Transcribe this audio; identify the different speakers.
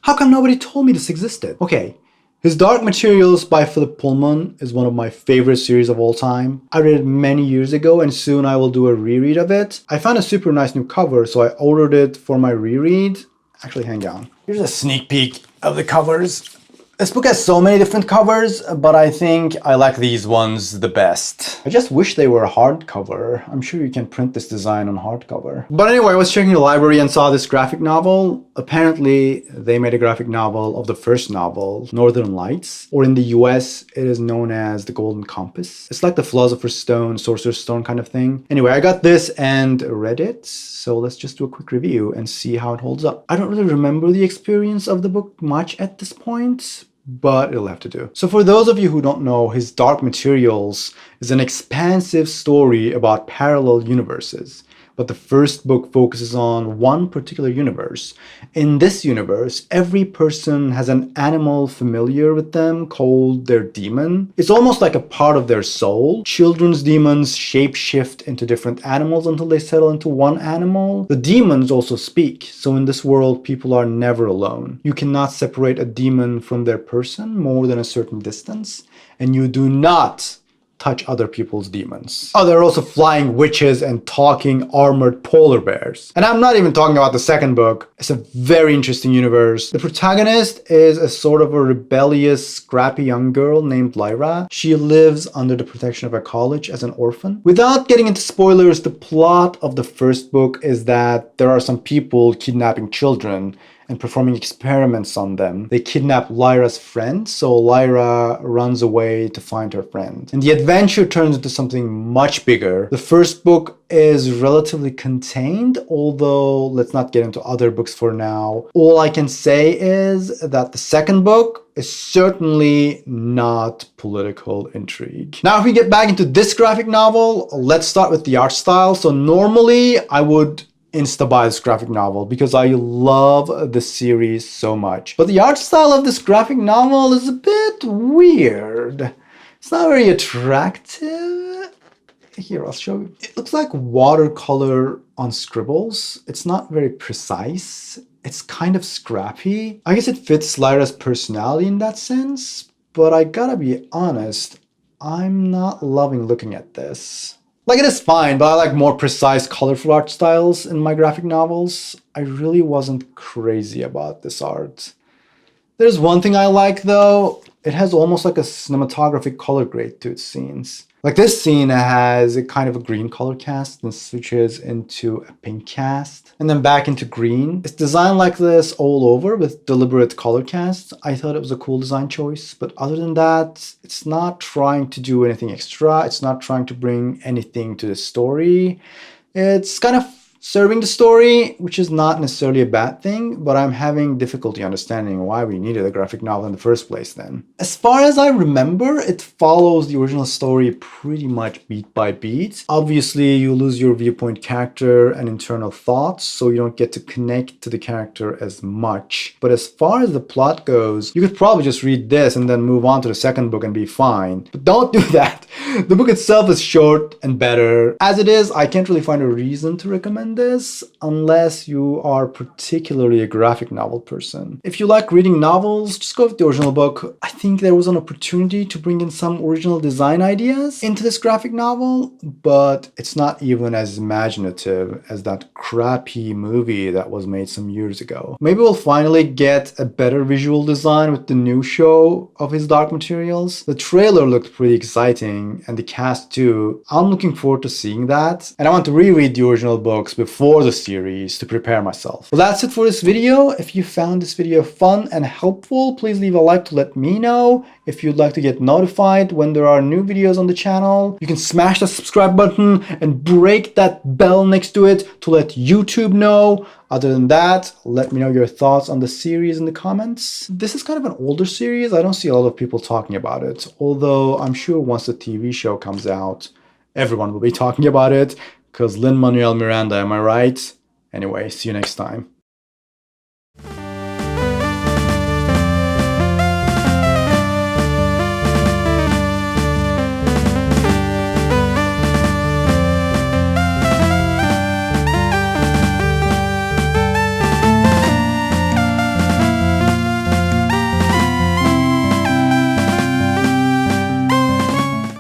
Speaker 1: How come nobody told me this existed? Okay, His Dark Materials by Philip Pullman is one of my favorite series of all time. I read it many years ago and soon I will do a reread of it. I found a super nice new cover, so I ordered it for my reread. Actually, hang on. Here's a sneak peek of the covers. This book has so many different covers, but I think I like these ones the best. I just wish they were hardcover. I'm sure you can print this design on hardcover. But anyway, I was checking the library and saw this graphic novel. Apparently, they made a graphic novel of the first novel, Northern Lights, or in the US, it is known as The Golden Compass. It's like the Philosopher's Stone, Sorcerer's Stone kind of thing. Anyway, I got this and read it, so let's just do a quick review and see how it holds up. I don't really remember the experience of the book much at this point, but it'll have to do. So for those of you who don't know, His Dark Materials is an expansive story about parallel universes. But the first book focuses on one particular universe. In this universe, every person has an animal familiar with them called their demon. It's almost like a part of their soul. Children's demons shapeshift into different animals until they settle into one animal. The demons also speak, so in this world, people are never alone. You cannot separate a demon from their person more than a certain distance, and you do not touch other people's demons. Oh, there are also flying witches and talking armored polar bears. And I'm not even talking about the second book. It's a very interesting universe. The protagonist is a sort of a rebellious, scrappy young girl named Lyra. She lives under the protection of a college as an orphan. Without getting into spoilers, the plot of the first book is that there are some people kidnapping children and performing experiments on them. They kidnap Lyra's friend, so Lyra runs away to find her friend. And the adventure turns into something much bigger. The first book is relatively contained, although let's not get into other books for now. All I can say is that the second book is certainly not political intrigue. Now, if we get back into this graphic novel, let's start with the art style. So normally I would insta-buy this graphic novel because I love the series so much. But the art style of this graphic novel is a bit weird. It's not very attractive. Here, I'll show you. It looks like watercolor on scribbles. It's not very precise. It's kind of scrappy. I guess it fits Lyra's personality in that sense, but I gotta be honest, I'm not loving looking at this. Like, it is fine, but I like more precise, colorful art styles in my graphic novels. I really wasn't crazy about this art. There's one thing I like though. It has almost like a cinematographic color grade to its scenes. Like this scene has a kind of a green color cast and switches into a pink cast and then back into green. It's designed like this all over with deliberate color cast. I thought it was a cool design choice, but other than that, it's not trying to do anything extra. It's not trying to bring anything to the story. It's kind of serving the story, which is not necessarily a bad thing, but I'm having difficulty understanding why we needed a graphic novel in the first place then. As far as I remember, it follows the original story pretty much beat by beat. Obviously, you lose your viewpoint character and internal thoughts, so you don't get to connect to the character as much. But as far as the plot goes, you could probably just read this and then move on to the second book and be fine. But don't do that. The book itself is short and better. As it is, I can't really find a reason to recommend this unless you are particularly a graphic novel person. If you like reading novels, just go with the original book. I think there was an opportunity to bring in some original design ideas into this graphic novel, but it's not even as imaginative as that crappy movie that was made some years ago. Maybe we'll finally get a better visual design with the new show of His Dark Materials. The trailer looked pretty exciting, and the cast too. I'm looking forward to seeing that, and I want to reread the original books before the series to prepare myself. Well, that's it for this video. If you found this video fun and helpful, please leave a like to let me know. If you'd like to get notified when there are new videos on the channel, you can smash the subscribe button and break that bell next to it to let YouTube know. Other than that, let me know your thoughts on the series in the comments. This is kind of an older series. I don't see a lot of people talking about it, although I'm sure once the TV show comes out, everyone will be talking about it, because Lin-Manuel Miranda, am I right? Anyway, see you next time.